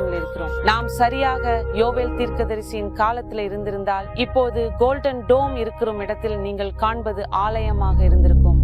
எருசலேமில் இருக்கிறோம். நாம் சரியாக யோவேல் தீர்க்கதரிசியின் காலத்தில் இருந்திருந்தால் இப்போது கோல்டன் டோம் இருக்கிற இடத்தில் நீங்கள் காண்பது ஆலயமாக இருந்திருக்கும்.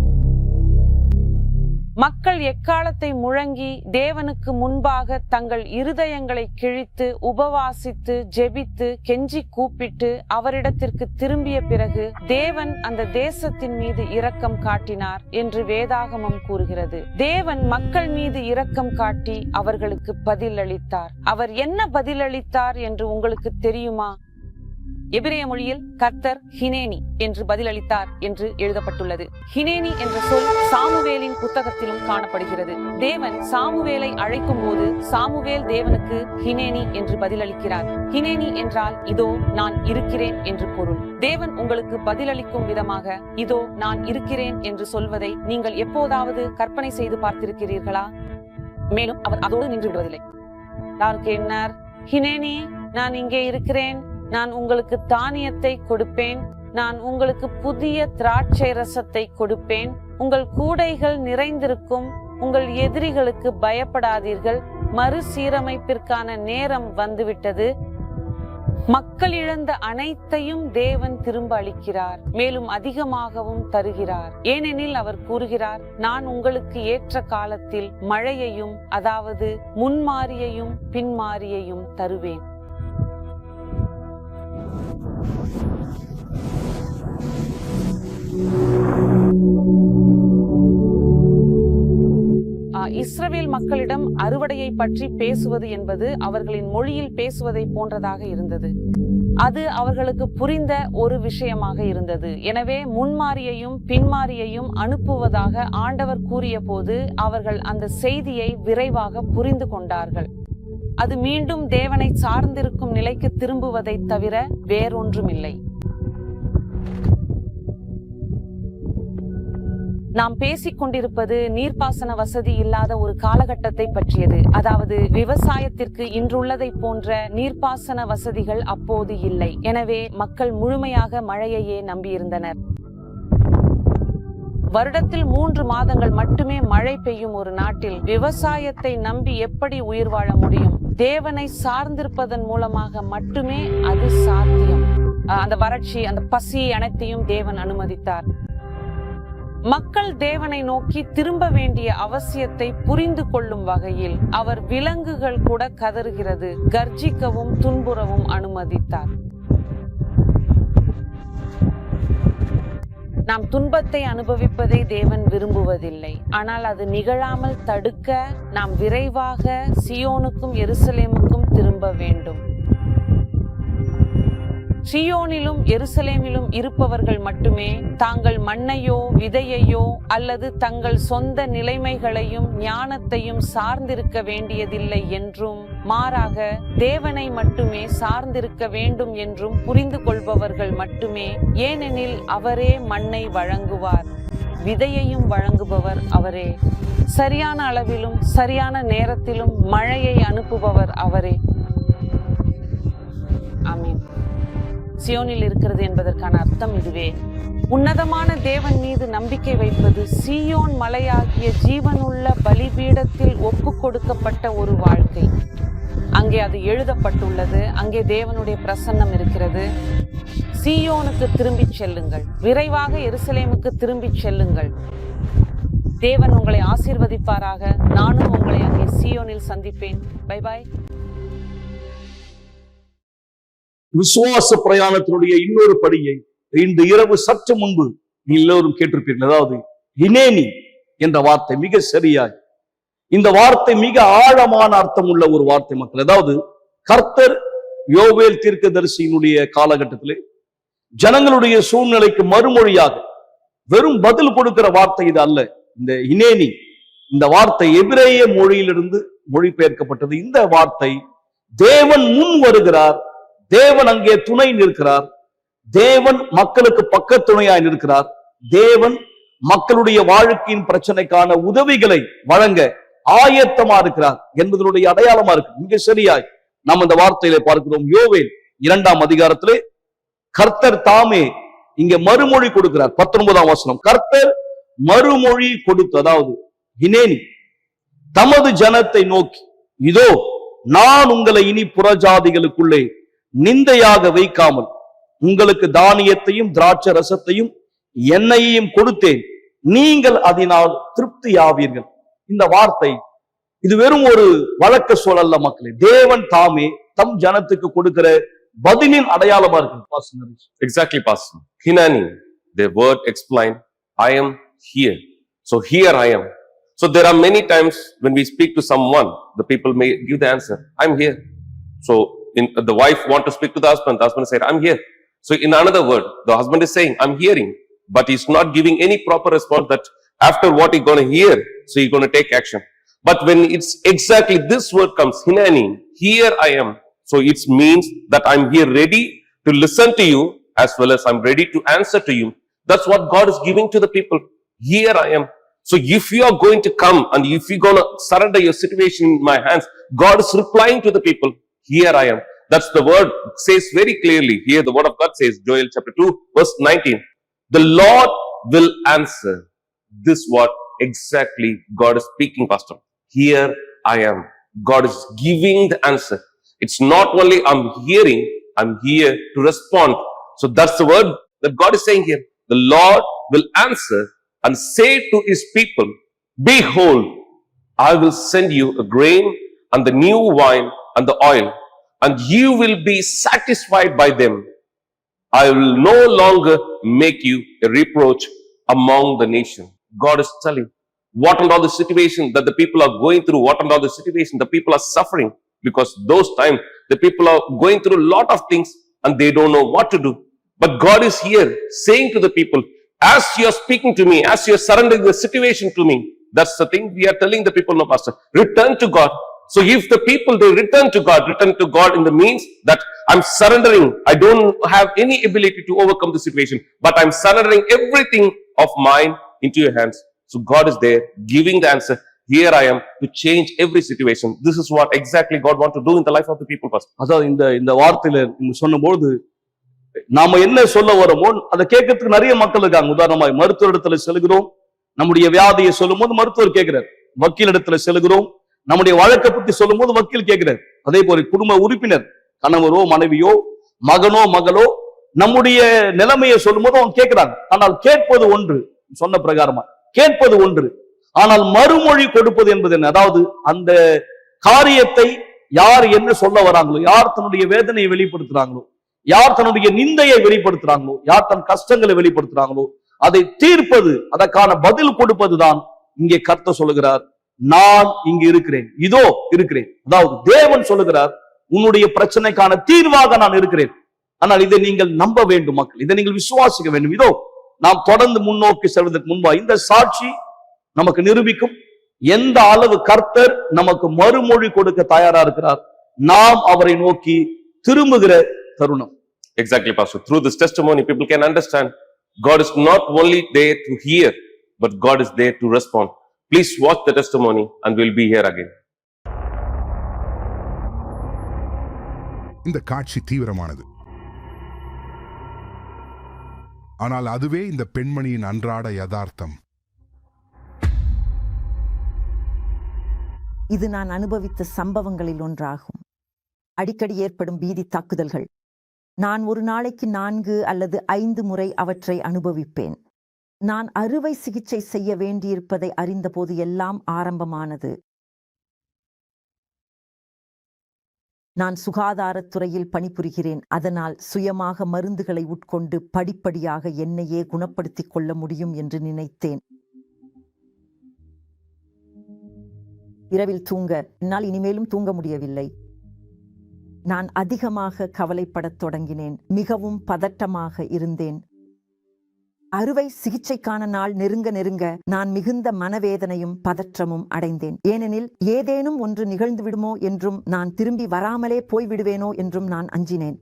மக்கள் எக்காலத்தை முழங்கி தேவனுக்கு முன்பாக தங்கள் இருதயங்களை கிழித்து உபவாசித்து ஜெபித்து கெஞ்சி கூப்பிட்டு அவரிடத்திற்கு திரும்பிய பிறகு தேவன் அந்த தேசத்தின் மீது இரக்கம் காட்டினார் என்று வேதாகமம் கூறுகிறது. தேவன் மக்கள் மீது இரக்கம் காட்டி அவர்களுக்கு பதில் அளித்தார். அவர் என்ன பதிலளித்தார் என்று உங்களுக்கு தெரியுமா? எபிரேய மொழியில் கர்த்தர் ஹினேனி என்று பதிலளித்தார் என்று எழுதப்பட்டுள்ளது. ஹினேனி என்ற சொல் சாமுவேலின் புத்தகத்திலும் காணப்படுகிறது. தேவன் சாமுவேலை அழைக்கும் போது சாமுவேல் தேவனுக்கு ஹினேனி என்று பதிலளிக்கிறார். ஹினேனி என்றால் இதோ நான் இருக்கிறேன் என்று பொருள். தேவன் உங்களுக்கு பதிலளிக்கும் விதமாக இதோ நான் இருக்கிறேன் என்று சொல்வதை நீங்கள் எப்போதாவது கற்பனை செய்து பார்த்திருக்கிறீர்களா? மேலும் அவர் அதோடு நின்று விடுவதில்லை. கேட்டார், ஹினேனி, நான் இங்கே இருக்கிறேன். நான் உங்களுக்கு தானியத்தை கொடுப்பேன். நான் உங்களுக்கு புதிய திராட்சை ரசத்தை கொடுப்பேன். உங்கள் கூடைகள் நிறைந்திருக்கும். உங்கள் எதிரிகளுக்கு பயப்படாதீர்கள். மறுசீரமைப்பிற்கான நேரம் வந்துவிட்டது. மக்கள் இழந்த அனைத்தையும் தேவன் திரும்ப அளிக்கிறார், மேலும் அதிகமாகவும் தருகிறார். ஏனெனில் அவர் கூறுகிறார், நான் உங்களுக்கு ஏற்ற காலத்தில் மழையையும், அதாவது முன்மாரியையும் பின்மாரியையும் தருவேன். இஸ்ரவேல் மக்களிடம் அறுவடையை பற்றி பேசுவது என்பது அவர்களின் மொழியில் பேசுவதை போன்றதாக இருந்தது. அது அவர்களுக்கு புரிந்த ஒரு விஷயமாக இருந்தது. எனவே முன்மாரியையும் பின்மாரியையும் அனுப்புவதாக ஆண்டவர் கூறிய போது அவர்கள் அந்த செய்தியை விரைவாக புரிந்து கொண்டார்கள். அது மீண்டும் தேவனை சார்ந்திருக்கும் நிலைக்கு திரும்புவதை தவிர வேறொன்றுமில்லை. நாம் பேசிக் கொண்டிருப்பது நீர்ப்பாசன வசதி இல்லாத ஒரு காலகட்டத்தை பற்றியது. அதாவது விவசாயத்திற்கு இன்றுள்ளதை போன்ற நீர்ப்பாசன வசதிகள் அப்போது இல்லை. எனவே மக்கள் முழுமையாக மழையையே நம்பியிருந்தனர். வருடத்தில் 3 மாதங்கள் மட்டுமே மழை பெய்யும் ஒரு நாட்டில் விவசாயத்தை நம்பி எப்படி உயிர் வாழ முடியும்? தேவனை சார்ந்திருப்பதன் மூலமாக மட்டுமே அது சாத்தியம். அந்த வறட்சி, அந்த பசி அனைத்தையும் தேவன் அனுமதித்தார். மக்கள் தேவனை நோக்கி திரும்ப வேண்டிய அவசியத்தை புரிந்து கொள்ளும் வகையில் அவர் விலங்குகள் கூட கதறுகிறது, கர்ஜிக்கவும் துன்புறவும் அனுமதித்தார். நாம் துன்பத்தை அனுபவிப்பதை தேவன் விரும்புவதில்லை. ஆனால் அது நிகழாமல் தடுக்க நாம் விரைவாக சியோனுக்கும் எருசலேமுக்கும் திரும்ப வேண்டும். சியோனிலும் எருசலேமிலும் இருப்பவர்கள் மட்டுமே தாங்கள் மண்ணையோ விதையையோ அல்லது தங்கள் சொந்த நிலைமைகளையும் ஞானத்தையும் சார்ந்திருக்க வேண்டியதில்லை என்றும், மாறாக தேவனை மட்டுமே சார்ந்திருக்க வேண்டும் என்றும் புரிந்து கொள்பவர்கள் மட்டுமே. ஏனெனில் அவரே மண்ணை வழங்குவார், விதையையும் வழங்குபவர் அவரே. சரியான அளவிலும் சரியான நேரத்திலும் மழையை அனுப்புபவர் அவரே. ஆமீன். சியோனில் இருக்கிறது என்பதற்கான அர்த்தம் இதுவே. உன்னதமான தேவன் மீது நம்பிக்கை வைப்பது சீயோன் மலையாகிய ஜீவனுள்ள பலிபீடத்தில் ஒப்பு கொடுக்கப்பட்ட ஒரு வாழ்க்கை. அங்கே அது எழுதப்பட்டுள்ளது. அங்கே தேவனுடைய பிரசன்னம் இருக்கிறது. சீயோனுக்கு திரும்பிச் செல்லுங்கள், விரைவாக எருசலேமுக்கு திரும்பிச் செல்லுங்கள். தேவன் உங்களை ஆசீர்வதிப்பாராக. நானும் உங்களை அங்கே சீயோனில் சந்திப்பேன். Bye bye. விசுவாச பிரயாணத்தினுடைய இன்னொரு படியை இன்று இரவு சற்று முன்பு எல்லோரும் கேட்டிருப்பீர்கள். அதாவது ஹினேனி என்ற வார்த்தை மிக சரியாய், இந்த வார்த்தை மிக ஆழமான அர்த்தம் உள்ள ஒரு வார்த்தை மக்கள். அதாவது கர்த்தர் யோவேல் தீர்க்கதரிசியினுடைய காலகட்டத்திலே ஜனங்களுடைய சூழ்நிலைக்கு மறுமொழியாக வெறும் பதில் கொடுக்கிற வார்த்தை இது அல்ல. இந்த ஹினேனி இந்த வார்த்தை எபிரேய மொழியிலிருந்து மொழிபெயர்க்கப்பட்டது. இந்த வார்த்தை தேவன் முன் வருகிறார், தேவன் அங்கே துணை நிற்கிறார், தேவன் மக்களுக்கு பக்க துணையாய் நிற்கிறார், தேவன் மக்களுடைய வாழ்க்கையின் பிரச்சனைக்கான உதவிகளை வழங்க ஆயத்தமா இருக்கிறார் என்பதனுடைய அடையாளமா இருக்கு. மிக சரியாய் நாம் இந்த வார்த்தையில பார்க்கிறோம். யோவேல் 2ஆம் அதிகாரத்திலே கர்த்தர் தாமே இங்க மறுமொழி கொடுக்கிறார். 19ஆம் வசனம், கர்த்தர் மறுமொழி கொடுத்து, அதாவது ஹினேனி தமது ஜனத்தை நோக்கி, இதோ நான் உங்களை இனி புறஜாதிகளுக்குள்ளே நிந்தையாக வைக்காமல் உங்களுக்கு தானியத்தையும் திராட்சை ரசத்தையும் எண்ணெயையும் கொடுத்தேன், நீங்கள் அதனால் திருப்தியாவீர்கள். இந்த வார்த்தை இது வெறும் ஒரு வழக்க சொல் அல்ல மக்களே. தேவன் தாமே தம் ஜனத்துக்கு கொடுக்கிற பதிலின் அடையாளமா இருக்கு. Exactly, Pastor. Hinani, the word explained, I am here. So here I am. So there are many times when we speak to someone, the people may give the answer, I'm here. So the wife want to speak to the husband said, I'm here. So in another word, the husband is saying, I'm hearing, but he's not giving any proper response that after what he's going to hear, so he's going to take action. But when it's exactly this word comes, Hinani, here I am. So it means that I'm here ready to listen to you as well as I'm ready to answer to you. That's what God is giving to the people. Here I am. So if you are going to come and if you're going to surrender your situation in my hands, God is replying to the people, here I am. That's the word says very clearly. Here the word of God says, Joel chapter 2 verse 19, the Lord will answer. This what exactly God is speaking, Pastor. Here I am. God is giving the answer. It's not only I'm hearing, I'm here to respond. So that's the word that God is saying here. The Lord will answer and say to his people, behold, I will send you a grain and the new wine and the oil, and you will be satisfied by them. I will no longer make you a reproach among the nation. God is telling what and all the situation that the people are going through, what and all the situation the people are suffering, because those times the people are going through a lot of things and they don't know what to do. But God is here saying to the people, as you are speaking to me, as you are surrendering the situation to me, that's the thing we are telling the people, no, Pastor, return to God. So if the people, they return to God in the means that I'm surrendering, I don't have any ability to overcome the situation, but I'm surrendering everything of mine into your hands. So God is there giving the answer. Here I am to change every situation. This is what exactly God wants to do in the life of the people, Pastor. அதாவது இந்த வார்த்தையில நீங்க சொன்னபோது நாம என்ன சொல்ல வரோமோ அதை கேட்கறதுக்கு நிறைய மக்கள் இருக்காங்க. உதாரணமாய் மருத்துவர் இடத்துல செல்கிறோம், நம்முடைய வியாதியை சொல்லும் போது மருத்துவர் கேட்கிறார். வக்கீல் இடத்துல செல்கிறோம், நம்முடைய வழக்கை பத்தி சொல்லும் போது வக்கீல் கேட்கிறார். அதே போல குடும்ப உறுப்பினர், கணவரோ மனைவியோ மகனோ மகளோ நம்முடைய நிலைமையை சொல்லும் போது அவங்க கேட்கிறாங்க. ஆனால் கேட்பது ஒன்று, சொன்ன பிரகாரமா கேட்பது ஒன்று, ஆனால் மறுமொழி கொடுப்பது என்பது என்ன? அதாவது அந்த காரியத்தை யார் என்ன சொல்ல வராங்களோ, யார் தன்னுடைய வேதனையை வெளிப்படுத்துறாங்களோ, யார் தன்னுடைய நிந்தையை வெளிப்படுத்துறாங்களோ, யார் தன் கஷ்டங்களை வெளிப்படுத்துறாங்களோ, அதை தீர்ப்பது, அதற்கான பதில் கொடுப்பதுதான் இங்கே கர்த்தர் சொல்லுகிறார், நான் இங்கு இருக்கிறேன், இதோ இருக்கிறேன். அதாவது தேவன் சொல்லுகிறார், உன்னுடைய பிரச்சனைக்கான தீர்வாக நான் இருக்கிறேன். ஆனால் இதை நீங்கள் நம்ப வேண்டும் மக்கள், இதை நீங்கள் விசுவாசிக்க வேண்டும். இதோ நாம் தொடர்ந்து முன்னோக்கி செல்வதற்கு முன்பா இந்த சாட்சி நமக்கு நிரூபிக்கும் எந்த அளவு கர்த்தர் நமக்கு மறுமொழி கொடுக்க தயாரா இருக்கிறார், நாம் அவரை நோக்கி திரும்புகிற தருணம். Exactly, Pastor. Through this testimony, people can understand God is not only there to hear, but God is there to respond. Please watch the testimony and we'll be here again. இந்த காட்சி தீவிரமானது. ஆனால் அதுவே இந்த பெண்மணியின் அன்றாட யதார்த்தம். இது நான் அனுபவித்த சம்பவங்களில் ஒன்றாகும். அடிக்கடி ஏற்படும் பீதி தாக்குதல்கள். நான் ஒரு நாளைக்கு 4 அல்லது 5 முறை அவற்றை அனுபவிப்பேன். நான் அறுவை சிகிச்சை செய்ய வேண்டியிருப்பதை அறிந்தபோது எல்லாம் ஆரம்பமானது. நான் சுகாதாரத்துறையில் பணிபுரிகிறேன். அதனால் சுயமாக மருந்துகளை உட்கொண்டு படிப்படியாக என்னையே குணப்படுத்திக் கொள்ள முடியும் என்று நினைத்தேன். இரவில் தூங்க என்னால் இனிமேலும் தூங்க முடியவில்லை. நான் அதிகமாக கவலைப்படத் தொடங்கினேன். மிகவும் பதட்டமாக இருந்தேன். அறுவை சிகிச்சைக்கான நாள் நெருங்க நெருங்க நான் மிகுந்த மனவேதனையும் பதற்றமும் அடைந்தேன். ஏனெனில் ஏதேனும் ஒன்று நிகழ்ந்து விடுமோ என்றும், நான் திரும்பி வராமலே போய்விடுவேனோ என்றும் நான் அஞ்சினேன்.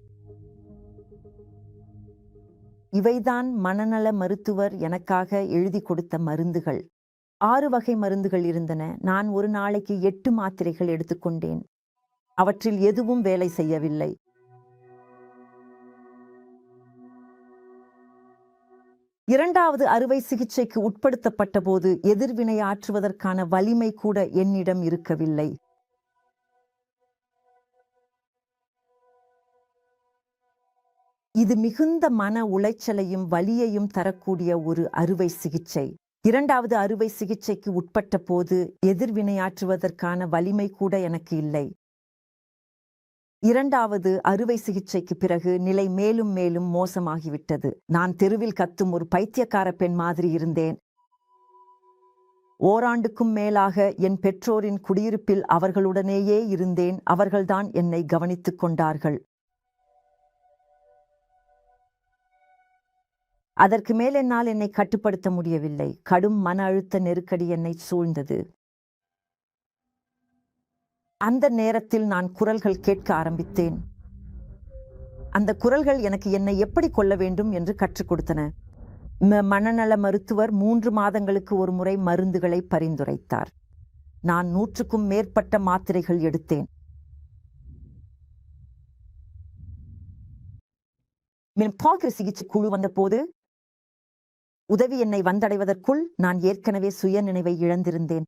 இவைதான் மனநல மருத்துவர் எனக்காக எழுதி கொடுத்த மருந்துகள். 6 வகை மருந்துகள் இருந்தன. நான் ஒரு நாளைக்கு 8 மாத்திரைகள் எடுத்துக்கொண்டேன். அவற்றில் எதுவும் வேலை செய்யவில்லை. இரண்டாவது அறுவை சிகிச்சைக்கு உட்படுத்தப்பட்ட போது எதிர்வினை ஆற்றுவதற்கான வலிமை கூட என்னிடம் இருக்கவில்லை. இது மிகுந்த மன உளைச்சலையும் வலியையும் தரக்கூடிய ஒரு அறுவை சிகிச்சை. இரண்டாவது அறுவை சிகிச்சைக்கு உட்பட்ட போது எதிர்வினையாற்றுவதற்கான வலிமை கூட எனக்கு இல்லை. இரண்டாவது அறுவை சிகிச்சைக்கு பிறகு நிலை மேலும் மேலும் மோசமாகிவிட்டது. நான் தெருவில் கத்தும் ஒரு பைத்தியக்கார பெண் மாதிரி இருந்தேன். ஓராண்டுக்கும் மேலாக என் பெற்றோரின் குடியிருப்பில் அவர்களுடனேயே இருந்தேன். அவர்கள்தான் என்னை கவனித்துக் கொண்டார்கள். அதற்கு மேல் என்னால் என்னை கட்டுப்படுத்த முடியவில்லை. கடும் மன அழுத்த நெருக்கடி என்னை சூழ்ந்தது. அந்த நேரத்தில் நான் குரல்கள் கேட்க ஆரம்பித்தேன். அந்த குரல்கள் எனக்கு என்னை எப்படி கொள்ள வேண்டும் என்று கற்றுக் கொடுத்தன. மனநல மருத்துவர் 3 மாதங்களுக்கு ஒரு முறை மருந்துகளை பரிந்துரைத்தார். நான் 100க்கும் மேற்பட்ட மாத்திரைகள் எடுத்தேன். சிகிச்சை குழு வந்தபோது உதவி என்னை வந்தடைவதற்குள் நான் ஏற்கனவே சுய நினைவை இழந்திருந்தேன்.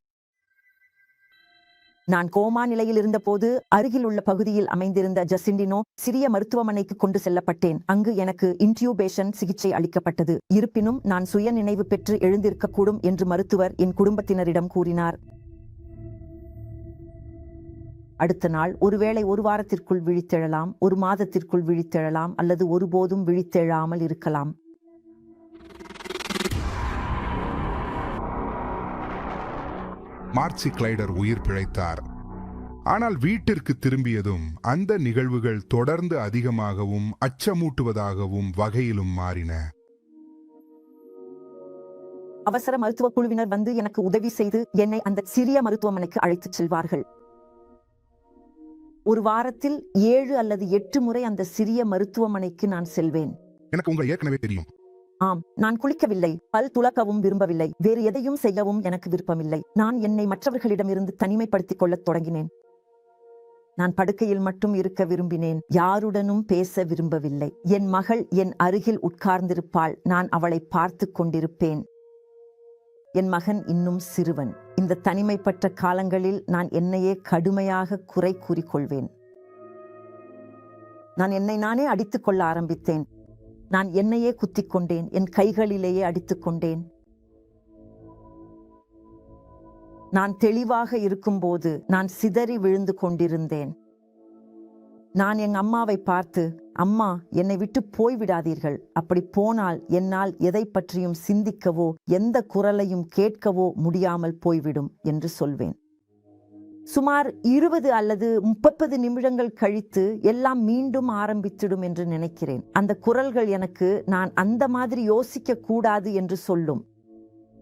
நான் கோமா நிலையில் இருந்தபோது அருகில் உள்ள பகுதியில் அமைந்திருந்த ஜசிண்டினோ சிறிய மருத்துவமனைக்கு கொண்டு செல்லப்பட்டேன். அங்கு எனக்கு இன்டியூபேஷன் சிகிச்சை அளிக்கப்பட்டது. இருப்பினும் நான் சுய நினைவு பெற்று எழுந்திருக்கக்கூடும் என்று மருத்துவர் என் குடும்பத்தினரிடம் கூறினார். அடுத்த நாள் ஒருவேளை 1 வாரத்திற்குள் விழித்தெழலாம், 1 மாதத்திற்குள் விழித்தெழலாம், அல்லது ஒருபோதும் விழித்தெழாமல் இருக்கலாம். மார்சி கிளைடர் உயிர் பிழைத்தார். ஆனால் வீட்டிற்கு திரும்பியதும் அந்த நிகழ்வுகள் தொடர்ந்து அதிகமாகவும் அச்சமூட்டுவதாகவும் வகையிலும் மாறின. அவசர மருத்துவ குழுவினர் வந்து எனக்கு உதவி செய்து என்னை அந்த சிறிய மருத்துவமனைக்கு அழைத்துச் செல்வார்கள். ஒரு வாரத்தில் 7 அல்லது 8 முறை அந்த சிறிய மருத்துவமனைக்கு நான் செல்வேன். எனக்கு உங்களை ஏற்கனவே தெரியும். ஆம், நான் குளிக்கவில்லை, பல் துலக்கவும் விரும்பவில்லை, வேறு எதையும் செய்யவும் எனக்கு விருப்பமில்லை. நான் என்னை மற்றவர்களிடமிருந்து தனிமைப்படுத்திக் கொள்ளத் தொடங்கினேன். நான் படுக்கையில் மட்டும் இருக்க விரும்பினேன். யாருடனும் பேச விரும்பவில்லை. என் மகள் என் அருகில் உட்கார்ந்திருப்பாள். நான் அவளை பார்த்து கொண்டிருப்பேன். என் மகன் இன்னும் சிறுவன். இந்த தனிமைப்பட்ட காலங்களில் நான் என்னையே கடுமையாக குறை கூறிக்கொள்வேன். நான் என்னை நானே அடித்துக் கொள்ள ஆரம்பித்தேன். நான் என்னையே குத்திக் கொண்டேன். என் கைகளிலேயே அடித்துக் கொண்டேன். நான் தெளிவாக இருக்கும்போது நான் சிதறி விழுந்து கொண்டிருந்தேன். நான் என் அம்மாவை பார்த்து, அம்மா, என்னை விட்டு போய்விடாதீர்கள். அப்படி போனால் என்னால் எதை பற்றியும் சிந்திக்கவோ எந்த குரலையும் கேட்கவோ முடியாமல் போய்விடும் என்று சொல்வேன். சுமார் 20 அல்லது 30 நிமிடங்கள் கழித்து எல்லாம் மீண்டும் ஆரம்பித்திடும் என்று நினைக்கிறேன். அந்த குரல்கள் எனக்கு நான் அந்த மாதிரி யோசிக்க கூடாது என்று சொல்லும்.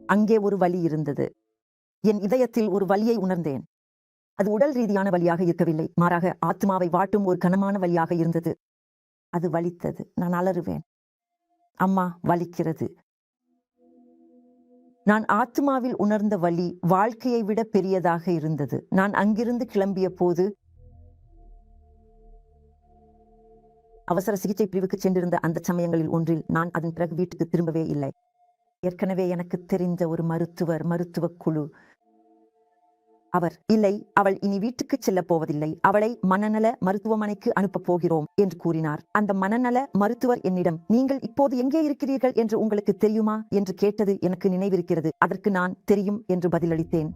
அங்கே ஒரு வலி இருந்தது. என் இதயத்தில் ஒரு வலியை உணர்ந்தேன். அது உடல் ரீதியான வலியாக இருக்கவில்லை, மாறாக ஆத்மாவை வாட்டும் ஒரு கனமான வலியாக இருந்தது. அது வலித்தது. நான் அலறுவேன், அம்மா, வலிக்கிறது. நான் ஆத்மாவில் உணர்ந்த வலி வாழ்க்கையை விட பெரியதாக இருந்தது. நான் அங்கிருந்து கிளம்பிய போது அவசர சிகிச்சை பிரிவுக்கு சென்றிருந்த அந்த சமயங்களில் ஒன்றில் நான் அதன் பிறகு வீட்டுக்கு திரும்பவே இல்லை. ஏற்கனவே எனக்கு தெரிந்த ஒரு மருத்துவ குழு, அவர், இல்லை, அவள் இனி வீட்டுக்கு செல்ல போவதில்லை, அவளை மனநல மருத்துவமனைக்கு அனுப்பப் போகிறோம் என்று கூறினார். அந்த மனநல மருத்துவர் என்னிடம், நீங்கள் இப்போது எங்கே இருக்கிறீர்கள் என்று உங்களுக்கு தெரியுமா என்று கேட்டது எனக்கு நினைவிருக்கிறது. அதற்கு நான் தெரியும் என்று பதிலளித்தேன்.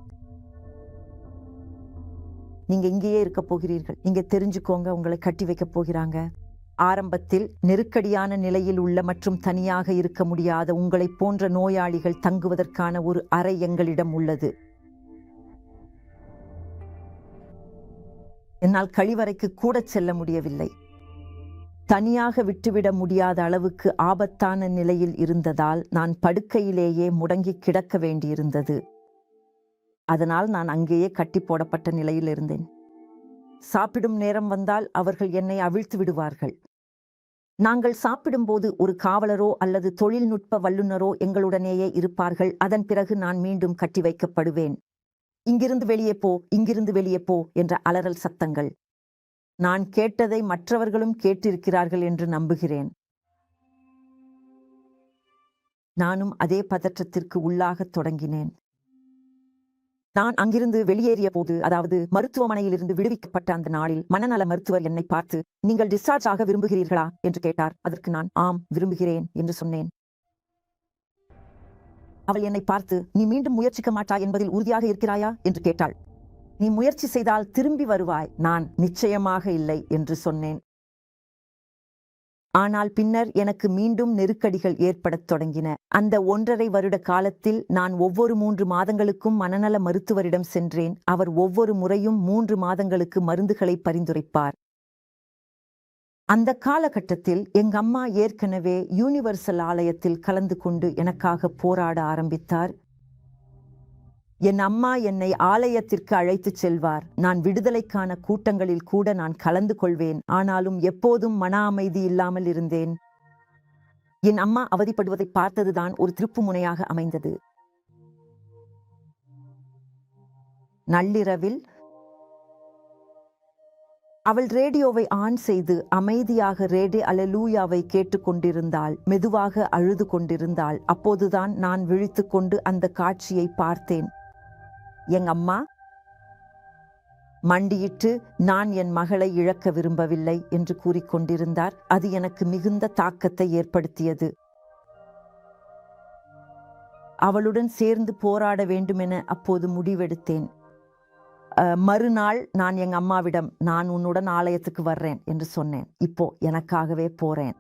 நீங்க இங்கேயே இருக்க போகிறீர்கள், நீங்க தெரிஞ்சுக்கோங்க, உங்களை கட்டி வைக்க போகிறாங்க. ஆரம்பத்தில் நெருக்கடியான நிலையில் உள்ள மற்றும் தனியாக இருக்க முடியாத உங்களை போன்ற நோயாளிகள் தங்குவதற்கான ஒரு அறை எங்களிடம் உள்ளது. என்னால் கழிவறைக்கு கூட செல்ல முடியவில்லை. தனியாக விட்டுவிட முடியாத அளவுக்கு ஆபத்தான நிலையில் இருந்ததால் நான் படுக்கையிலேயே முடங்கி கிடக்க வேண்டியிருந்தது. அதனால் நான் அங்கேயே கட்டி போடப்பட்ட நிலையில் இருந்தேன். சாப்பிடும் நேரம் வந்தால் அவர்கள் என்னை அவிழ்த்து விடுவார்கள். நாங்கள் சாப்பிடும்போது ஒரு காவலரோ அல்லது தொழில்நுட்ப வல்லுநரோ எங்களுடனேயே இருப்பார்கள். அதன் பிறகு நான் மீண்டும் கட்டி வைக்கப்படுவேன். இங்கிருந்து வெளியே போ, இங்கிருந்து வெளியே போ என்ற அலறல் சத்தங்கள். நான் கேட்டதை மற்றவர்களும் கேட்டிருக்கிறார்கள் என்று நம்புகிறேன். நானும் அதே பதற்றத்திற்கு உள்ளாகத் தொடங்கினேன். நான் அங்கிருந்து வெளியேறிய போது, அதாவது மருத்துவமனையிலிருந்து விடுவிக்கப்பட்ட அந்த நாளில், மனநல மருத்துவர் என்னை பார்த்து, நீங்கள் டிஸ்சார்ஜ் ஆக விரும்புகிறீர்களா என்று கேட்டார். அதற்கு நான் ஆம் விரும்புகிறேன் என்று சொன்னேன். அவள் என்னை பார்த்து, நீ மீண்டும் முயற்சிக்க மாட்டாய் என்பதில் உறுதியாக இருக்கிறாயா என்று கேட்டாள். நீ முயற்சி செய்தால் திரும்பி வருவாய். நான் நிச்சயமாக இல்லை என்று சொன்னேன். ஆனால் பின்னர் எனக்கு மீண்டும் நெருக்கடிகள் ஏற்படத் தொடங்கின. அந்த 1.5 வருட காலத்தில் நான் ஒவ்வொரு 3 மாதங்களுக்கும் மனநல மருத்துவரிடம் சென்றேன். அவர் ஒவ்வொரு முறையும் 3 மாதங்களுக்கு மருந்துகளை பரிந்துரைப்பார். அந்த காலகட்டத்தில் எங்கம்மா ஏற்கனவே யூனிவர்சல் ஆலயத்தில் கலந்து கொண்டு எனக்காக போராட ஆரம்பித்தார். என் அம்மா என்னை ஆலயத்திற்கு அழைத்துச் செல்வார். நான் விடுதலைக்கான கூட்டங்களில் கூட நான் கலந்து கொள்வேன். ஆனாலும் எப்போதும் மன அமைதி இல்லாமல் இருந்தேன். என் அம்மா அவதிப்படுவதை பார்த்ததுதான் ஒரு திருப்புமுனையாக அமைந்தது. நள்ளிரவில் அவள் ரேடியோவை ஆன் செய்து அமைதியாக ரேடியோ அல்லேலூயாவை கேட்டுக்கொண்டிருந்தாள். மெதுவாக அழுது கொண்டிருந்தாள். அப்போதுதான் நான் விழித்துக்கொண்டு அந்த காட்சியை பார்த்தேன். எங்க அம்மா மண்டியிட்டு, நான் என் மகளை இழக்க விரும்பவில்லை என்று கூறிக்கொண்டிருந்தார். அது எனக்கு மிகுந்த தாக்கத்தை ஏற்படுத்தியது. அவளுடன் சேர்ந்து போராட வேண்டுமென அப்போது முடிவெடுத்தேன். மறுநாள் நான் எங்க அம்மாவிடம், நான் உன்னுடன் ஆலயத்துக்கு வர்றேன் என்று சொன்னேன். இப்போ எனக்காகவே போறேன்.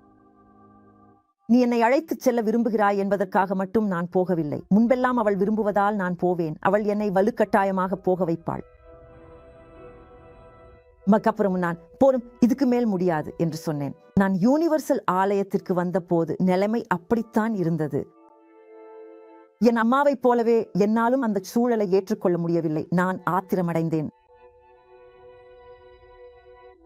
நீ என்னை அழைத்துச் செல்ல விரும்புகிறாய் என்பதற்காக மட்டும் நான் போகவில்லை. முன்பெல்லாம் அவள் விரும்புவதால் நான் போவேன். அவள் என்னை வலுக்கட்டாயமாக போக வைப்பாள். அப்புறம் நான் போதும், இதுக்கு மேல் முடியாது என்று சொன்னேன். நான் யூனிவர்சல் ஆலயத்திற்கு வந்த போது நிலைமை அப்படித்தான் இருந்தது. என் அம்மாவைப் போலவே என்னாலும் அந்த சூழலை ஏற்றுக்கொள்ள முடியவில்லை. நான் ஆத்திரமடைந்தேன்.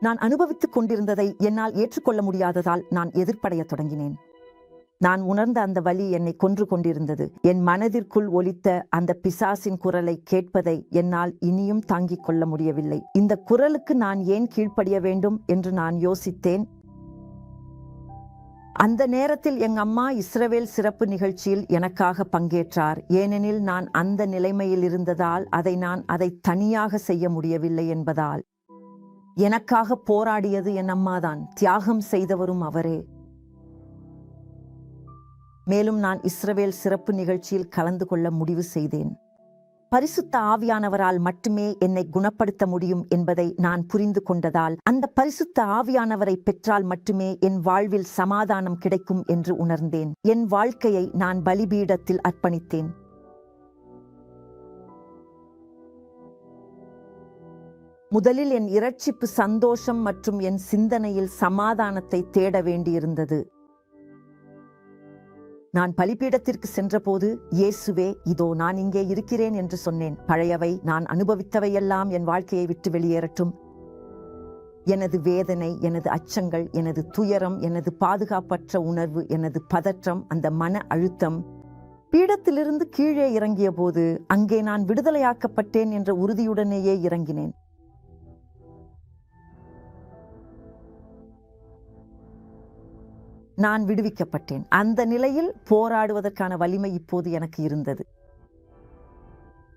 நான் அனுபவித்துக் கொண்டிருந்ததை என்னால் ஏற்றுக்கொள்ள முடியாததால் நான் எதிர்ப்படைய தொடங்கினேன். நான் உணர்ந்த அந்த வலி என்னை கொன்று கொண்டிருந்தது. என் மனதிற்குள் ஒலித்த அந்த பிசாசின் குரலை கேட்பதை என்னால் இனியும் தாங்கிக் கொள்ள முடியவில்லை. இந்த குரலுக்கு நான் ஏன் கீழ்ப்படிய வேண்டும் என்று நான் யோசித்தேன். அந்த நேரத்தில் எங்க அம்மா இஸ்ரவேல் சிறப்பு நிகழ்ச்சியில் எனக்காக பங்கேற்றார். ஏனெனில் நான் அந்த நிலைமையில் இருந்ததால், அதை தனியாக செய்ய முடியவில்லை என்பதால். எனக்காக போராடியது என் அம்மாதான். தியாகம் செய்தவரும் அவரே. மேலும் நான் இஸ்ரவேல் சிறப்பு நிகழ்ச்சியில் கலந்து கொள்ள முடிவு செய்தேன். பரிசுத்த ஆவியானவரால் மட்டுமே என்னை குணப்படுத்த முடியும் என்பதை நான் புரிந்து கொண்டதால், அந்த பரிசுத்த ஆவியானவரை பெற்றால் மட்டுமே என் வாழ்வில் சமாதானம் கிடைக்கும் என்று உணர்ந்தேன். என் வாழ்க்கையை நான் பலிபீடத்தில் அர்ப்பணித்தேன். முதலில் என் இரட்சிப்பு சந்தோஷம் மற்றும் என் சிந்தனையில் சமாதானத்தை தேட வேண்டியிருந்தது. நான் பலிபீடத்திற்கு சென்றபோது, இயேசுவே, இதோ நான் இங்கே இருக்கிறேன் என்று சொன்னேன். பழையவை, நான் அனுபவித்தவையெல்லாம் என் வாழ்க்கையை விட்டு வெளியேறட்டும். எனது வேதனை, எனது அச்சங்கள், எனது துயரம், எனது பாதுகாப்பற்ற உணர்வு, எனது பதற்றம், அந்த மன அழுத்தம். பீடத்திலிருந்து கீழே இறங்கிய போது அங்கே நான் விடுதலையாக்கப்பட்டேன் என்ற உறுதியுடனேயே இறங்கினேன். நான் விடுவிக்கப்பட்டேன். அந்த நிலையில் போராடுவதற்கான வலிமை இப்போது எனக்கு இருந்தது.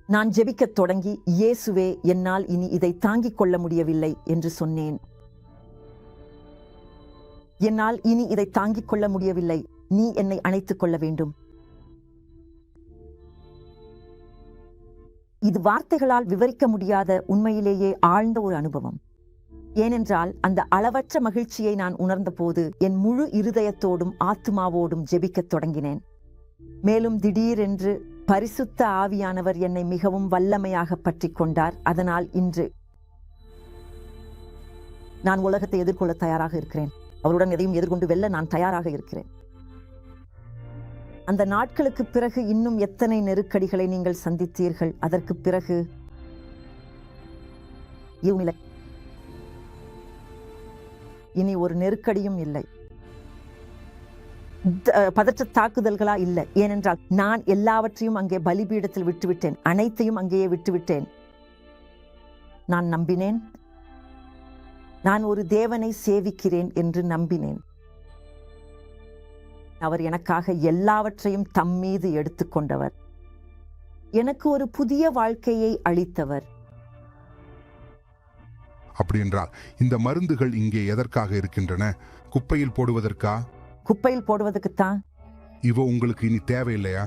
நான் ஜெபிக்கத் தொடங்கி, இயேசுவே, என்னால் இனி இதை தாங்கிக் கொள்ள முடியவில்லை என்று சொன்னேன். என்னால் இனி இதை தாங்கிக் கொள்ள முடியவில்லை. நீ என்னை அணைத்துக் கொள்ள வேண்டும். இது வார்த்தைகளால் விவரிக்க முடியாத, உண்மையிலேயே ஆழ்ந்த ஒரு அனுபவம். ஏனென்றால் அந்த அளவற்ற மகிழ்ச்சியை நான் உணர்ந்த போது என் முழு இருதயத்தோடும் ஆத்துமாவோடும் ஜெபிக்கத் தொடங்கினேன். மேலும் திடீரென்று பரிசுத்த ஆவியானவர் என்னை மிகவும் வல்லமையாக பற்றி கொண்டார். அதனால் இன்று நான் உலகத்தை எதிர்கொள்ள தயாராக இருக்கிறேன். அவருடன் எதையும் எதிர்கொண்டு வெல்ல நான் தயாராக இருக்கிறேன். அந்த நாட்களுக்கு பிறகு இன்னும் எத்தனை நெருக்கடிகளை நீங்கள் சந்தித்தீர்கள். அதற்கு பிறகு இனி ஒரு நெருக்கடியும் இல்லை. பதற்ற தாக்குதல்களா இல்லை. ஏனென்றால் நான் எல்லாவற்றையும் அங்கே பலிபீடத்தில் விட்டுவிட்டேன். அனைத்தையும் அங்கேயே விட்டுவிட்டேன். நான் நம்பினேன். நான் ஒரு தேவனை சேவிக்கிறேன் என்று நம்பினேன். அவர் எனக்காக எல்லாவற்றையும் தம்மீது எடுத்துக்கொண்டவர். எனக்கு ஒரு புதிய வாழ்க்கையை அளித்தவர். அப்படி என்றால் இந்த மருந்துகள் இங்கே எதற்காக இருக்கின்றன? குப்பையில் போடுவதற்கா? குப்பையில் போடுவதற்குத்தான். இவ உங்களுக்கு இனி தேவையில்லையா?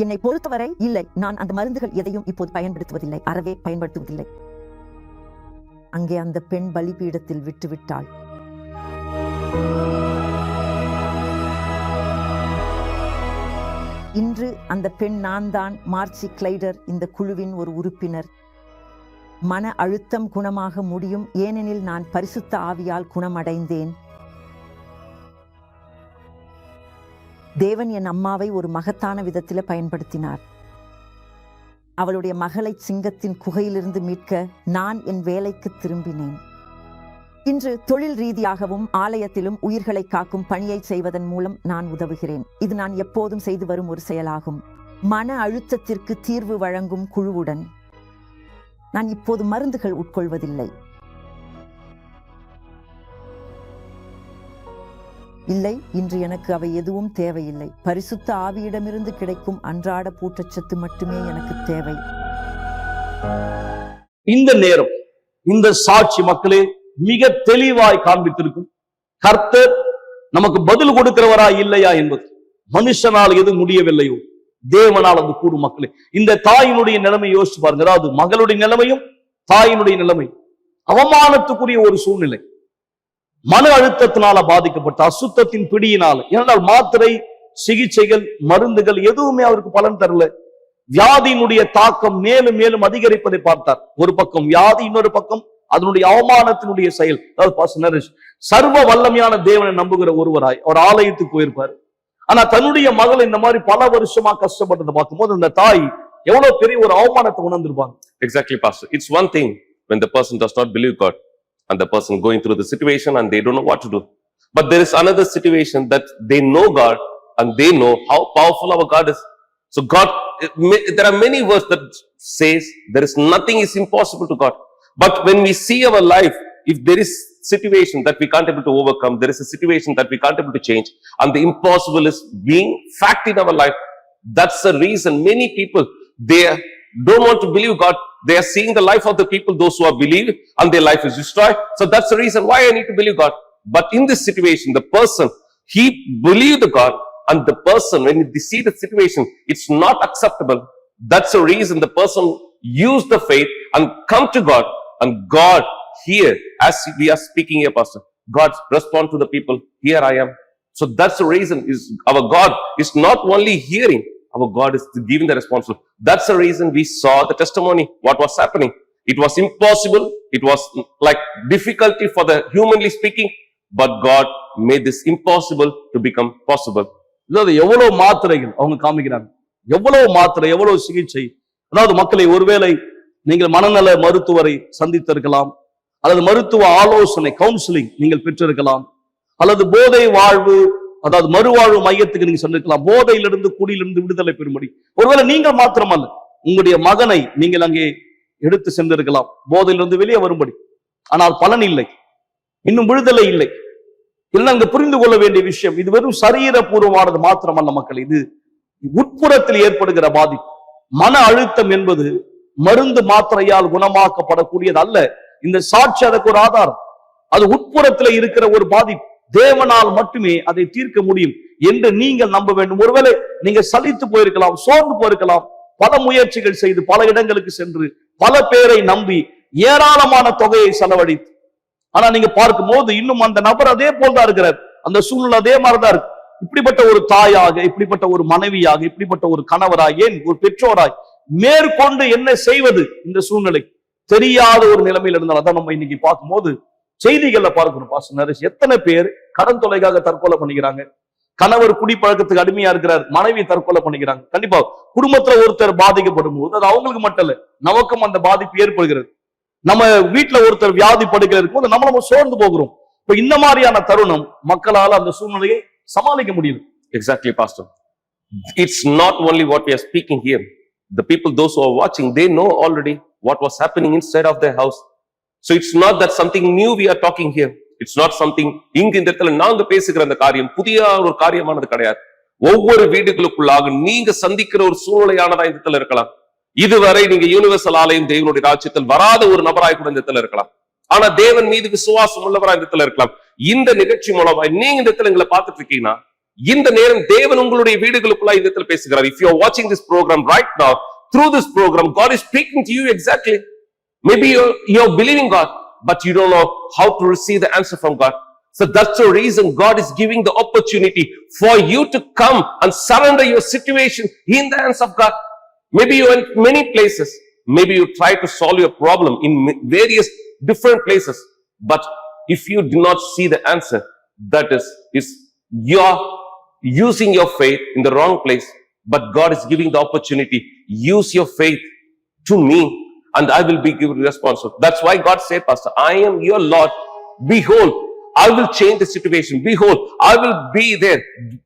என்னை பொறுத்தவரை இல்லை. நான் அந்த மருந்துகள் எதையும் இப்போது பயன்படுத்துவதில்லை, அறவே பயன்படுத்துவதில்லை. அங்கே அந்த பெண் பலிபீடத்தில் விட்டுவிட்டாள். இன்று அந்த பெண் நான் தான். மார்சி கிளைடர் இந்த குழுவின் ஒரு உறுப்பினர். மன அழுத்தம் குணமாக முடியும், ஏனெனில் நான் பரிசுத்த ஆவியால் குணமடைந்தேன். தேவன் என் அம்மாவை ஒரு மகத்தான விதத்தில் பயன்படுத்தினார். அவளுடைய மகளை சிங்கத்தின் குகையிலிருந்து மீட்க நான் என் வேலைக்கு திரும்பினேன். இன்று தொழில் ரீதியாகவும் ஆலயத்திலும் உயிர்களை காக்கும் பணியை செய்வதன் மூலம் நான் உதவுகிறேன். இது நான் எப்போதும் செய்து வரும் ஒரு செயலாகும். மன அழுத்தத்திற்கு தீர்வு வழங்கும் குழுவுடன். நான் இப்போது மருந்துகள் உட்கொள்வதில்லை. இல்லை, இன்று எனக்கு அவை எதுவும் தேவையில்லை. பரிசுத்த ஆவியிடமிருந்து கிடைக்கும் அன்றாட பூட்டச்சத்து மட்டுமே எனக்கு தேவை. இந்த நேரம் இந்த சாட்சி மக்களே மிக தெளிவாய் காண்பித்திருக்கும். கர்த்தர் நமக்கு பதில் கொடுக்கிறவரா இல்லையா என்பது. மனுஷனால் எது முடியவில்லையோ தேவனால் அது கூடும். மக்களே, இந்த தாயினுடைய நிலைமை யோசிச்சு பாருங்க. அதாவது மகளுடைய நிலைமையும் தாயினுடைய நிலைமை அவமானத்துக்குரிய ஒரு சூழ்நிலை. மன அழுத்தத்தினால பாதிக்கப்பட்ட, அசுத்தத்தின் பிடியினால. ஏனென்றால் மாத்திரை, சிகிச்சைகள், மருந்துகள் எதுவுமே அவருக்கு பலன் தரல. வியாதியினுடைய தாக்கம் மேலும் மேலும் அதிகரிப்பதை பார்த்தார். ஒரு பக்கம் வியாதி, இன்னொரு பக்கம் அதனுடைய அவமானத்தினுடைய செயல். அதாவது சர்வ வல்லமையான தேவனை நம்புகிற ஒருவராய் அவர் ஆலயத்துக்கு போயிருப்பார். ஆனா தன்னுடைய மகள் இந்த மாதிரி பல வருஷமா கஷ்டப்பட்டதை பார்க்கும்போது அந்த தாய் எவ்வளவு பெரிய ஒரு அவமானத்தை உணர்ந்திருப்பாங்க. Exactly, Pastor. It's one thing when the person does not believe God and the person going through the situation and they don't know what to do. But there is another situation that they know God and they know how powerful our God is. So God, there are many words that says there is nothing is impossible to God. But when we see our life, if there is situation that we can't able to overcome, there is a situation that we can't able to change, and the impossible is being fact in our life, that's the reason many people, they don't want to believe God. They are seeing the life of the people, those who are believed, and their life is destroyed. So that's the reason why I need to believe God. But in this situation, the person, he believed the God, and the person, when they see the situation, it's not acceptable. That's the reason the person used the faith and come to God, and God here, as we are speaking here, Pastor, God respond to the people. Here I am. So that's the reason is our God is not only hearing, our God is giving the response. That's the reason we saw the testimony, what was happening. It was impossible. It was like difficulty for the humanly speaking, but God made this impossible to become possible. அதாவது எவ்வளவு மாத்திரைகள் அவங்க காமிக்கிறாங்க, எவ்வளவு மாத்திரை, எவ்வளவு சிகிச்சை. அதாவது மக்களை, ஒருவேளை நீங்கள் மனநல மருத்துவரை சந்தித்திருக்கலாம், அல்லது மருத்துவ ஆலோசனை கவுன்சிலிங் நீங்கள் பெற்றிருக்கலாம், அல்லது போதை வாழ்வு, அதாவது மறுவாழ்வு மையத்துக்கு நீங்க சென்றிருக்கலாம், போதையிலிருந்து குடியிலிருந்து விடுதலை பெறும்படி. ஒருவேளை நீங்கள் மாத்திரமல்ல, உங்களுடைய மகனை நீங்கள் அங்கே எடுத்து சென்றிருக்கலாம் போதையிலிருந்து வெளியே வரும்படி. ஆனால் பலன் இல்லை, இன்னும் விடுதலை இல்லை. இல்லை, அங்கு புரிந்து கொள்ள வேண்டிய விஷயம், இது வெறும் சரீரபூர்வமானது மாத்திரமல்ல மக்கள், இது உட்புறத்தில் ஏற்படுகிற பாதிப்பு. மன அழுத்தம் என்பது மருந்து மாத்திரையால் குணமாக்கப்படக்கூடியது அல்ல. இந்த சாட்சி அதற்கு ஒரு ஆதாரம். அது உட்புறத்தில் இருக்கிற ஒரு பாதிப்பு. தேவனால் மட்டுமே அதை தீர்க்க முடியும் என்று நீங்கள் நம்ப வேண்டும். ஒருவேளை நீங்க சலித்து போயிருக்கலாம், சோர்ந்து போயிருக்கலாம், பல முயற்சிகள் செய்து பல இடங்களுக்கு சென்று பல பேரை நம்பி ஏராளமான தொகையை செலவழித்து. ஆனா நீங்க பார்க்கும் போது இன்னும் அந்த நபர் அதே போல்தான் இருக்கிறார், அந்த சூழ்நிலை அதே மாதிரிதான் இருக்கு. இப்படிப்பட்ட ஒரு தாயாக, இப்படிப்பட்ட ஒரு மனைவியாக, இப்படிப்பட்ட ஒரு கணவராய், ஏன் ஒரு பெற்றோராய் மேற்கொண்டு என்ன செய்வது இந்த சூழ்நிலை தெரியாத ஒரு நிலைமையில் இருந்தால். அதான் நம்ம இன்னைக்கு பார்க்கும்போது செய்திகள்ல பார்க்கிறோம் பாஸ்டர், எத்தனை பேர் கடன் தொலைக்காக தற்கொலை பண்ணிக்கிறாங்க, கணவர் குடிப்பழக்கத்துக்கு அடிமையா இருக்கிறார், மனைவி தற்கொலை பண்ணிக்கிறாங்க. கண்டிப்பா குடும்பத்துல ஒருத்தர் பாதிக்கப்படும் போது அது அவங்களுக்கு மட்டும் இல்ல, நமக்கும் அந்த பாதிப்பு ஏற்படுகிறது. நம்ம வீட்டுல ஒருத்தர் வியாதி படுக்கையில் இருக்கும்போது நம்ம சோர்ந்து போகிறோம். இப்ப இந்த மாதிரியான தருணம் மக்களால் அந்த சூழ்நிலையை சமாளிக்க முடியல. Exactly, Pastor. It's not only what we are speaking here. The people, those who are watching, they know already what was happening inside of their house. So it's not that something new we are talking here. It's not something இங்க இந்த இடத்துல நாங்க பேசுகிற அந்த காரியம் புதிய ஒரு காரியமானது கிடையாது. ஒவ்வொரு வீடுகளுக்குள்ளாக நீங்க சந்திக்கிற ஒரு சூழ்நிலையானதா இந்த இடத்துல இருக்கலாம். இதுவரை நீங்க யூனிவர்சல் ஆலயம் தேவனுடைய ராஜ்யத்தில் வராத ஒரு நபராய் கூட இந்த இடத்துல இருக்கலாம். ஆனா தேவன் மீது விசுவாசம் உள்ளவராய் இந்த இடத்துல இருக்கலாம். இந்த நிகழ்ச்சி மூலமா நீங்க இந்த இடத்துல எங்களை பார்த்துட்டு இருக்கீங்கன்னா, இந்த நேரம் தேவன் உங்களுடைய வீடுகளுக்குள்ள இந்த இடத்துல பேசுகிறார். If you are watching this program right now, through this program, God is speaking to you exactly. Maybe you're believing God, but you don't know how to receive the answer from God. So that's the reason God is giving the opportunity for you to come and surrender your situation in the hands of God. Maybe you went many places. Maybe you try to solve your problem in various different places. But if you do not see the answer, that is you're using your faith in the wrong place. But God is giving the opportunity. Use your faith to me and I will be given responsible. That's why God said, Pastor, I am your Lord. Behold, I will change the situation. Behold, I will be their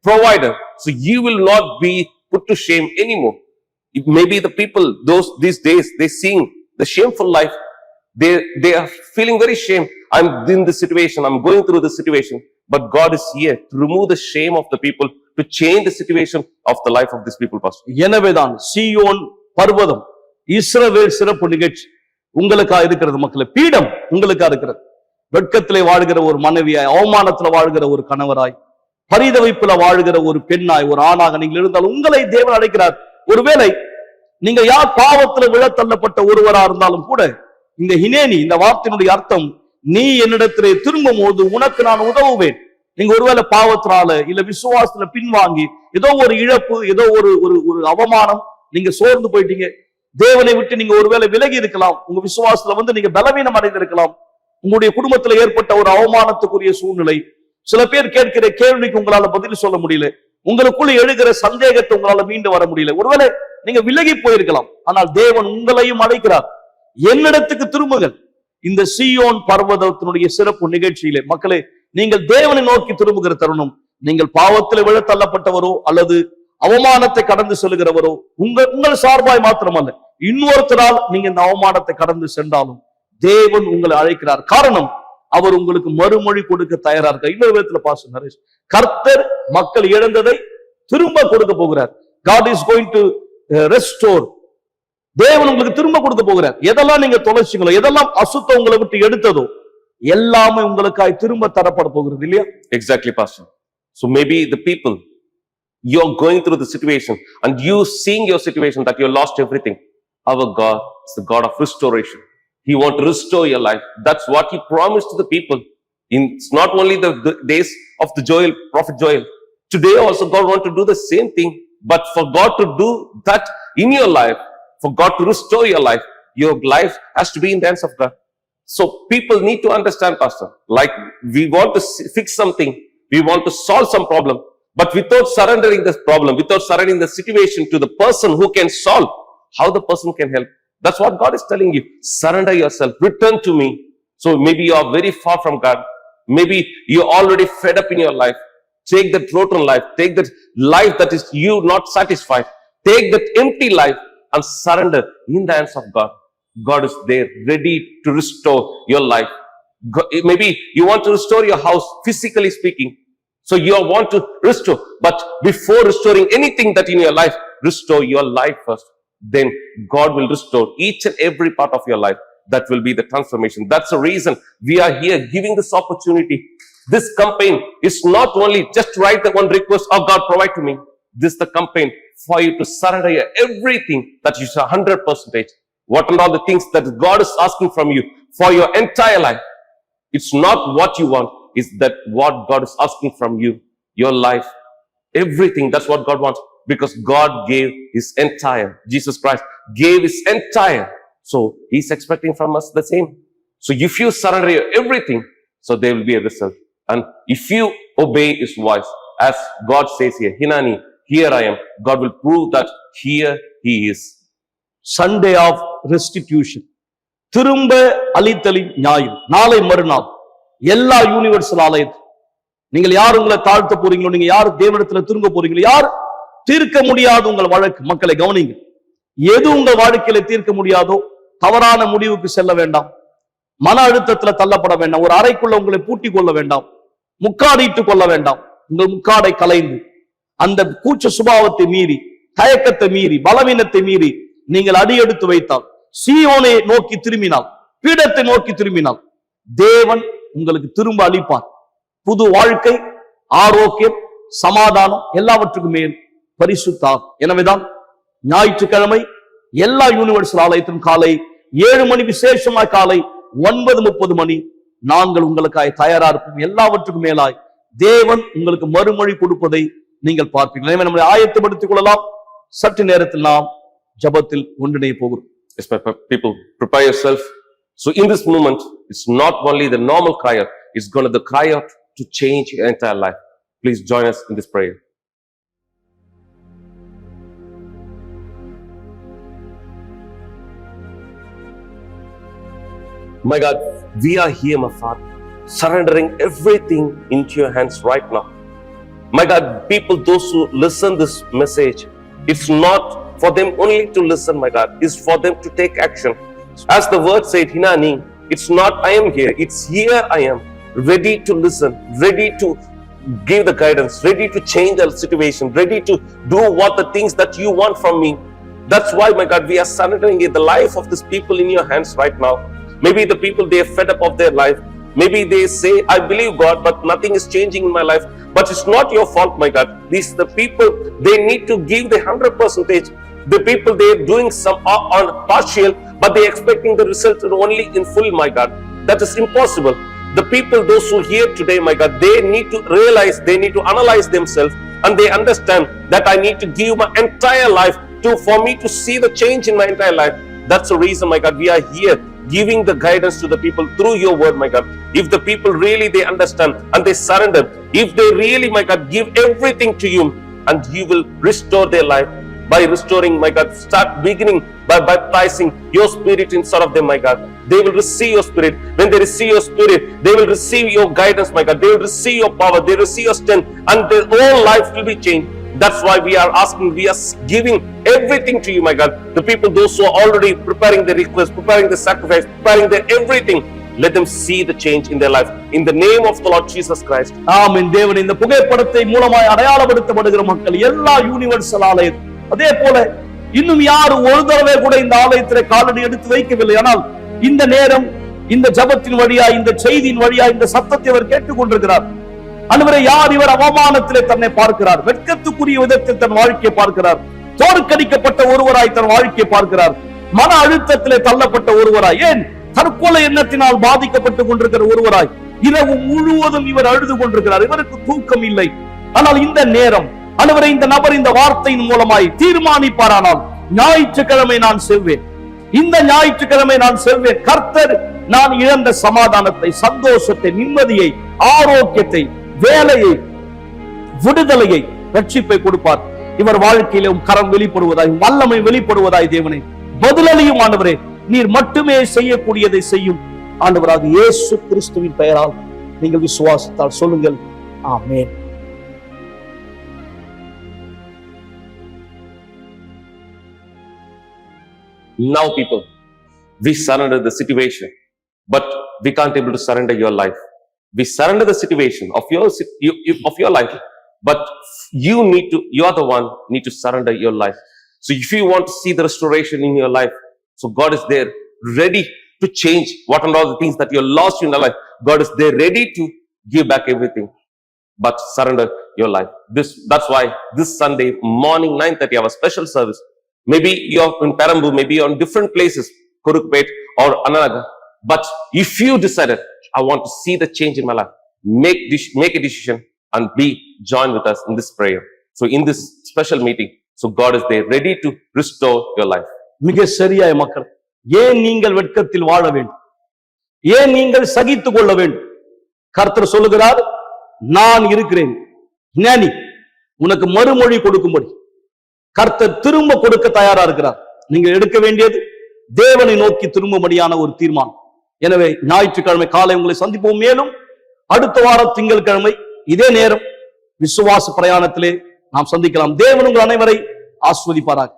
provider. So you will not be put to shame anymore. Maybe the people these days, they seeing the shameful life. They are feeling very shame. I'm in this situation. I'm going through this situation. But God is here to remove the shame of the people, to change the situation of the life of these people, Pastor. எனவேதான் சீயோன் பர்வதம் இஸ்ரவேல் சிறப்பு நிகழ்ச்சி உங்களுக்கா இருக்கிறது. மக்களே, பீடம் உங்களுக்கா இருக்கிறது. வெட்கத்திலே வாழ்கிற ஒரு மனைவியாய், அவமானத்துல வாழ்கிற ஒரு கணவராய், பரிதவிப்புல வாழ்கிற ஒரு பெண்ணாய், ஒரு ஆணாக நீங்கள் இருந்தால் உங்களை தேவன் அழைக்கிறார். ஒருவேளை நீங்க யார் பாவத்துல விழத்தள்ளப்பட்ட ஒருவரா இருந்தாலும் கூட, இந்த ஹினேனி, இந்த வார்த்தையினுடைய அர்த்தம், நீ என்னிடத்திலே திரும்பும் போது உனக்கு நான் உதவுவேன். நீங்க ஒருவேளை பாவத்தினால இல்ல விசுவாசத்துல பின்வாங்கி ஏதோ ஒரு இழப்பு, ஏதோ ஒரு அவமானம், நீங்க சோர்ந்து போயிட்டீங்க, தேவனை விட்டு நீங்க ஒருவேளை விலகி இருக்கலாம், உங்க விசுவாசத்துல நீங்க பலவீனம் அடைந்திருக்கலாம், உங்களுடைய குடும்பத்துல ஏற்பட்ட ஒரு அவமானத்துக்குரிய சூழ்நிலை, சில பேர் கேட்கிற கேள்விக்கு உங்களால பதில் சொல்ல முடியல, உங்களுக்குள்ள எழுகிற சந்தேகத்தை உங்களால மீண்டு வர முடியல, ஒருவேளை நீங்க விலகி போயிருக்கலாம். ஆனால் தேவன் உங்களையும் அழைக்கிறார், என்னிடத்துக்கு திரும்புங்கள். இந்த சீயோன் பர்வதத்தினுடைய சிறப்பு நிகழ்ச்சியிலே மக்களே, நீங்கள் தேவனை நோக்கி திரும்புகிற தருணம், நீங்கள் பாவத்தில் விழ தள்ளப்பட்டவரோ அல்லது அவமானத்தை கடந்து செல்கிறவரோ, உங்கள் சார்பாய் மாத்திரமல்ல, இன்னொருத்தரால் நீங்க இந்த அவமானத்தை கடந்து சென்றாலும் தேவன் உங்களை அழைக்கிறார். காரணம், அவர் உங்களுக்கு மறுமொழி கொடுக்க தயாரா இருக்க. இன்னொரு விதத்துல பாஸ்டர் நரேஷ், கர்த்தர் மக்கள் இழந்ததை திரும்ப கொடுக்க போகிறார். God is going to restore. தேவன் உங்களுக்கு திரும்ப கொடுக்க போகிறார். எதெல்லாம் நீங்க தொலைச்சிங்களோ, எதெல்லாம் அசுத்தம் உங்களை விட்டு எடுத்ததோ, எல்லாமே உங்களுக்காய் திரும்ப தரப்பட போகிறது, இல்லையா? Exactly, Pastor. So maybe the people, you're going through the situation and you seeing your situation that you lost everything. Our God is the God of restoration. He wants to restore your life. That's what he promised to the people. It's not only the days of the Joel, Prophet Joel. Today also God wants to do the same thing. But for God to do that in your life, for God to restore your life has to be in the hands of God. So people need to understand, Pastor, like we want to fix something, we want to solve some problem, but without surrendering this problem, without surrendering the situation to the person who can solve, how the person can help. That's what God is telling you. Surrender yourself, return to me. So maybe you are very far from God. Maybe you're already fed up in your life. Take that rotten life, take that life that is you not satisfied, take that empty life and surrender in the hands of God. God is there, ready to restore your life. Maybe you want to restore your house, physically speaking. So you want to restore, but before restoring anything that in your life, restore your life first. Then God will restore each and every part of your life. That will be the transformation. That's the reason we are here giving this opportunity. This campaign is not only just write the one request, oh God, provide to me. This is the campaign for you to surrender everything that is 100%. What are all the things that God is asking from you for your entire life? It's not what you want, it's that what God is asking from you, your life, everything. That's what God wants, because God gave his entire, Jesus Christ gave his entire. So he's expecting from us the same. So if you surrender everything, so there will be a result. And if you obey his voice, as God says here, Hinani, here I am, God will prove that here he is. Sunday of restitution. திரும்ப அளித்தலின் ஞாயிறு, நாளை மறுநாள் எல்லா universal ஆலயத்தில் நீங்கள் யார் உங்களை தாழ்த்த போறீங்களோ, நீங்க யார் தேவனிடத்துல திரும்ப போறீங்களோ, யார் தீர்க்க முடியாத உங்கள் வழக்கு, மக்களை கவனிங்க. எது உங்கள் வாழ்க்கையில தீர்க்க முடியாதோ, தவறான முடிவுக்கு செல்ல வேண்டாம், மன அழுத்தத்துல தள்ளப்பட வேண்டாம், ஒரு அறைக்குள்ள உங்களை பூட்டி கொள்ள வேண்டாம், முக்காடிட்டு கொள்ள வேண்டாம். உங்கள் முக்காடை கலைந்து அந்த கூச்ச சுபாவத்தை மீறி, தயக்கத்தை மீறி, பலவீனத்தை மீறி நீங்கள் அடியெடுத்து வைத்தால், சீயோனை நோக்கி திரும்பினால், பீடத்தை நோக்கி திரும்பினால், தேவன் உங்களுக்கு திரும்ப அளிப்பார். புது வாழ்க்கை, ஆரோக்கியம், சமாதானம், எல்லாவற்றுக்கும் மேல் பரிசுத்தார். எனவேதான் ஞாயிற்றுக்கிழமை எல்லா யூனிவர்சல் ஆலயத்தின் காலை 7 மணி, விசேஷமாய் காலை 9:30 மணி நாங்கள் உங்களுக்காய் தயாரா இருப்போம். எல்லாவற்றுக்கும் மேலாய் தேவன் உங்களுக்கு மறுமொழி கொடுப்பதை நீங்கள் பார்ப்பீர்கள். எனவே நம்மை ஆயத்தப்படுத்திக் கொள்ளலாம். சற்று நேரத்தில் நாம் ஜபத்தில் ஒன்றிணைய போகிறோம். Yes, my people, prepare yourself. So in this moment, it's not only the normal cry out, it's going to the cry out to change your entire life. Please join us in this prayer. My God, we are here, my Father, surrendering everything into your hands right now. My God, people, those who listen this message, it's not for them only to listen, my God, it's for them to take action. As the word said, Hinani, it's not I am here, it's here I am, ready to listen, ready to give the guidance, ready to change the situation, ready to do what the things that you want from me. That's why, my God, we are surrendering the life of these people in your hands right now. Maybe the people, they are fed up of their life. Maybe they say, I believe God, but nothing is changing in my life. But it's not your fault, my God. These the people, they need to give the 100%. The people, they are doing some on partial, but they are expecting the result only in full, my God. That is impossible. The people, those who hear today, my God, they need to realize, they need to analyze themselves, and they understand that I need to give my entire life for me to see the change in my entire life. That's the reason, my God, we are here giving the guidance to the people through your word, my God. If the people really, they understand and they surrender, if they really, my God, give everything to you, and you will restore their life by restoring, my God, start beginning by baptizing your spirit inside of them, my God. They will receive your spirit. When they receive your spirit, they will receive your guidance, my God. They will receive your power, they will receive your strength, and their whole life will be changed. That's why we are asking, we are giving everything to you, my God. The people, those who are already preparing the request, preparing the sacrifice, preparing the everything, let them see the change in their life. In the name of the Lord Jesus Christ. ஆமென். தேவன் இந்த புகைப்படத்தை மூலமாய் அடையாளப்படுத்தப்படுகிற மக்கள் எல்லா universal ஆலயம், அதே போல இன்னும் யாரும் ஒரு தடவை கூட இந்த ஆலயத்திலே காலடி எடுத்து வைக்கவில்லை. ஆனால் இந்த நேரம், இந்த ஜபத்தின் வழியா, இந்த செய்தியின் வழியா, இந்த சத்தத்தை அவர் கேட்டுக்கொண்டிருக்கிறார். ஆண்டவரே, யார் இவர் அவமானத்திலே தன்னை பார்க்கிறார், வெட்கத்துக்குரிய விதத்தில் தன் வாழ்க்கையை பார்க்கிறார், தோற்கடிக்கப்பட்ட ஒருவராய் தன் வாழ்க்கையை பார்க்கிறார், மன அழுத்தத்திலே தள்ளப்பட்ட ஒருவராய், ஏன் தற்கொலை எண்ணத்தினால் பாதிக்கப்பட்டுக் கொண்டிருக்கிற ஒருவராய் இரவு முழுவதும் இவர் அழுது கொண்டிருக்கிறார். இவருக்கு தூக்கம் இல்லை. ஆனால் இந்த நேரம் ஆண்டவரே, இந்த நபர் இந்த வார்த்தையின் மூலமாய் தீர்மானிப்பாரானால், ஞாயிற்றுக்கிழமை நான் செல்வேன், இந்த ஞாயிற்றுக்கிழமை நான் செல்வேன், கர்த்தர் நான் இழந்த சமாதானத்தை, சந்தோஷத்தை, நிம்மதியை, ஆரோக்கியத்தை, வேலையை, விடுதலையை, ரட்சிப்பை கொடுப்பார். இவர் வாழ்க்கையிலும் கரம் வெளிப்படுவதாய், வல்லமை வெளிப்படுவதாய் தேவனே பதிலளியும். ஆண்டவரே, நீர் மட்டுமே செய்யக்கூடியதை செய்யும். ஆண்டவராக இயேசு கிறிஸ்துவின் பெயரால் நீங்கள் விசுவாசித்தால் சொல்லுங்கள், ஆமென். Now, people, we surrender the situation, but we can't able to surrender your life. We surrender the situation of your life, but you are the one need to surrender your life. So if you want to see the restoration in your life, so God is there ready to change what and all the things that you lost in your life. God is there ready to give back everything, but surrender your life. That's why this Sunday morning 9:30 our special service. Maybe you're in Perambur, maybe you're in different places, Kurukpet or Ananagar. But if you decided, I want to see the change in my life, make a decision and join with us in this prayer. So in this special meeting, so God is there ready to restore your life. மிக சரியாய் மக்கள், ஏன் நீங்கள் வெட்கத்தில் வாழ வேண்டும்? ஏன் நீங்கள் சகித்துக் கொள்ள வேண்டும்? கர்த்தர் சொல்லுகிறார், நான் இருக்கிறேன். ஞானி, உனக்கு மறுமொழி கொடுக்கும்படி கர்த்தர் திரும்ப கொடுக்க தயாரா இருக்கிறார். நீங்கள் எடுக்க வேண்டியது தேவனை நோக்கி திரும்பும்படியான ஒரு தீர்மானம். எனவே ஞாயிற்றுக்கிழமை காலை உங்களை சந்திப்போம். மேலும் அடுத்த வாரம் திங்கட்கிழமை இதே நேரம் விசுவாச பிரயாணத்திலே நாம் சந்திக்கலாம். தேவன் உங்கள் அனைவரை ஆஸ்வதிப்பாராக.